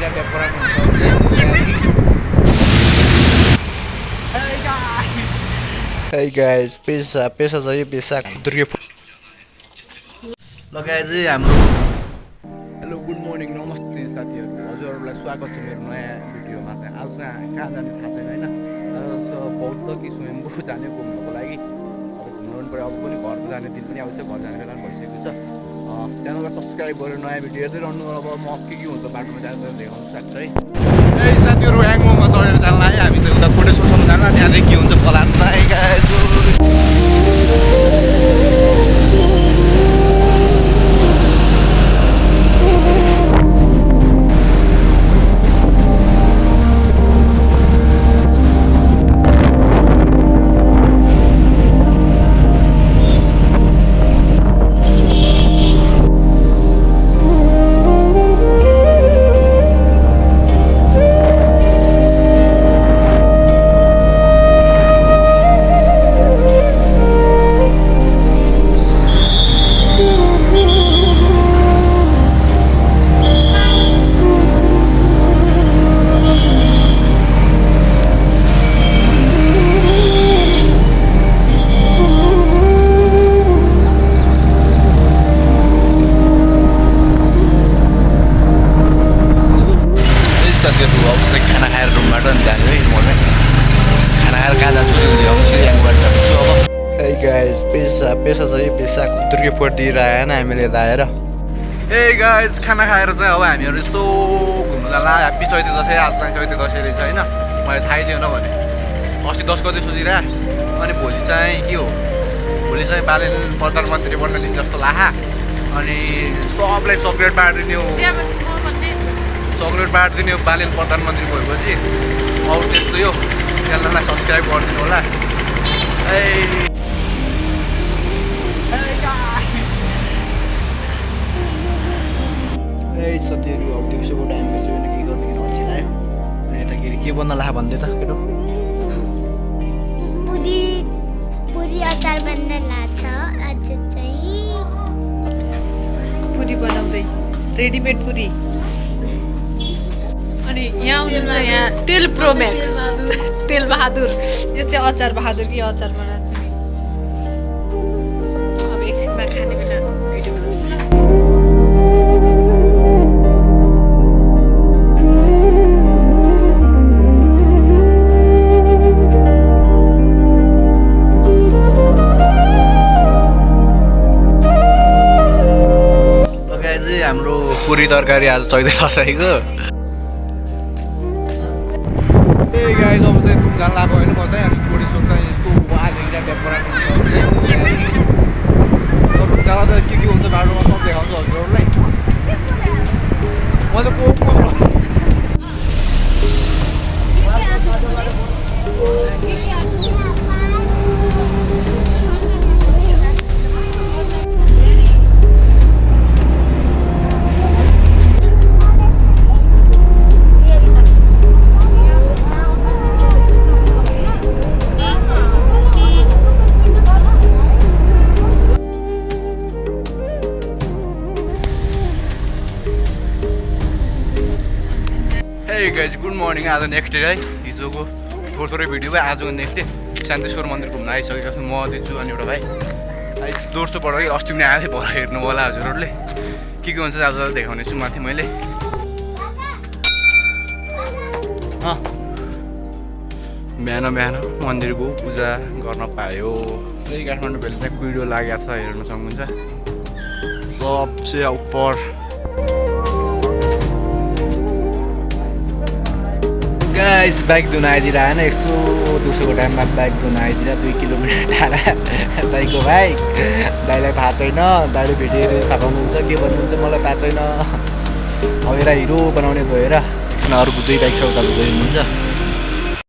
दुईटा टेम्पोरा हुन्छ। Hey guys, पेसा चाहिँ पेसा दुर्गे लगाए हाम्रो हेलो गुड मर्निङ नमस्ते साथीहरू, हजुरहरूलाई स्वागत छ मेरो नयाँ भिडियोमा। चाहिँ आज चाहिँ कहाँ जाने थाहा छैन होइन, बौद्ध कि स्वयम्भू जाने घुम्नको लागि। अब घुम्नु पनि पऱ्यो, अब पनि घर जाने दिन पनि आउँछ, घर जाने बेला पनि भइसकेको छ। च्यानललाई सब्सक्राइब गरेर नयाँ भिडियो हेर्दै रहनु। अब म के हुन्छ बाटोमा जाँदा देखाउँछु साथी है। ए साथीहरू, ह्याङमोङमा चढेर जानु लाग्यो हामी चाहिँ उता कोटेश्वरसम्म जानु। त्यहाँदेखि के हुन्छ फलानु खाना खाएर रुमबाट अनि जाने है। म खाना खाएर कहाँ जान्छु ल्याउँछु यहाँबाट जान्छु। अब Hey guys, पेसा चाहिँ पेसा दुर्गेपुरतिर आएन हामीले आएर। ए गाइज, खाना खाएर चाहिँ अब हामीहरू यसो घुम्नु जाँदा ह्याप्पी चैते दसैँ। आज चाहिँ चैते दसैँ रहेछ होइन, मलाई थाहै थिएन भने। अस्ति 10 गते सोचिरह, अनि भोलि चाहिँ के हो, भोलि चाहिँ बालेन प्रधानमन्त्री बन्न दिन जस्तो लाहा। अनि सबलाई चक्लेट बाँडिदिने हो, चक्लेट बाँडिदिने हो बालेन प्रधानमन्त्री भएपछि। अरू त्यस्तो यो च्यानललाई सब्सक्राइब गरिदिनु होला। ए साथीहरू, अब दिउँसोको टाइम भइसक्यो भने के गर्ने अल्छी लाग्यो। यताखेरि के बन्न ला भन्दै त केटो? पुरी अचार बन्न लाग्छ। आज चाहिँ पुरी बनाउँदै, रेडिमेड पुरी। अनि यहाँ हुनुहुन्छ यहाँ तेल प्रोम्याक्स, तेल बहादुर। यो चाहिँ अचार बहादुर कि अचार बनाएको। अब एकछिनमा खाने बेला भिडियो बनाउँछु। लगाए चाहिँ हाम्रो पुरी तरकारी आज चैते दसैँको। ए गाइस, अब चाहिँ घुम जान लाग्यो होइन। म चाहिँ अनि कोटेश्वर चाहिँ यस्तो दुईटा टेम्पोरा जाँदा त के हुन्छ बाटोमा सब देखाउँछु हजुरहरूलाई। म चाहिँ हे गाइज, गुड मर्निङ। आज नेक्स्ट डे है, हिजोको थोरै भिडियो भयो। आजको नेक्स्ट डे शान्तिश्वर मन्दिर घुम्न आइसकेको छु म, दिन्छु अनि एउटा भाइ दोर्सोबाट कि अस्ति पनि आएँ भएर हेर्नु होला हजुरहरूले। के हुन्छ आज देखाउने छु माथि मैले। बिहान मन्दिरको पूजा गर्न पायो। यही काठमाडौँ भेल चाहिँ कुहिरो लागेको छ, हेर्न सक्नुहुन्छ सबसे उपर। गाइस, बाइक धुन आइदिएर आएन, यसो दिउँसोको टाइममा बाइक धुन आइदिएर 2 किलोमिटर टाढा दाइको बाइक। दाइलाई थाहा छैन, दाइले भेटेर थाहा पाउनुहुन्छ के भन्नुहुन्छ मलाई थाहा छैन। अब हिरो बनाउने गएर अरूको 2 बाइक छ उता हेर्नुहुन्छ।